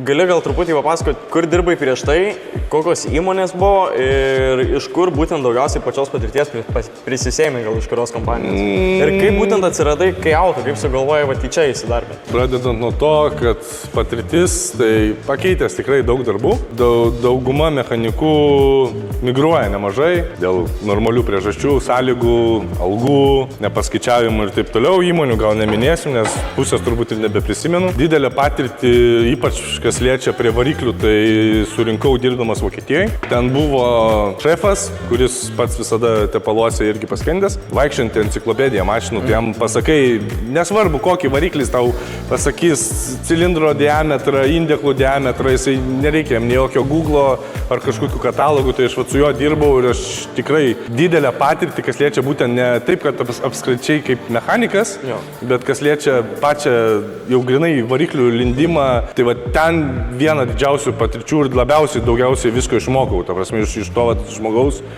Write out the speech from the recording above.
gali gal truputį papasakoti, kur dirbai prieš tai, kokios įmonės buvo ir iš kur būtent daugiausiai pačios patirties prisisėmė gal iš kurios kompanijos. Ir kaip būtent atsiradai, kai auto, kaip sugalvojai va čia įsidarbinti. Pradedant nuo to, kad patirtis, tai pakeitęs tikrai daug darbų. Dauguma mechanikų migruoja nemažai dėl normalių priežasčių, sąlygų, algų, nepaskaičiavimų ir taip toliau. Įmonių gal neminėsim, nes pusės turbūt ir nebeprisimenu. Didelę patirtį, ypač kas liečia prie variklių, tai surinkau dirbdamas Vokietijoje. Ten buvo šefas, kuris pats visada tepaluose irgi paskendęs. Vaikščianti enciklopediją mašinų, tai jam pasakai, nesvarbu kokį variklis tau pasakys cilindro diametrą, indeklų diametrą, jisai nereikia jam jokio Google'o ar kažkokių katalogų, tai aš su juo dirbau ir aš tikrai didelę patirtį, kas liečia būtent ne taip, kad apskričiai kaip mechanikas, bet kas liečia pačią jau grinai variklių lindimą, tai va ten vieną didžiausių patirčių ir labiausiai daugiausiai visko išmokau, ta prasme iš to žmogaus.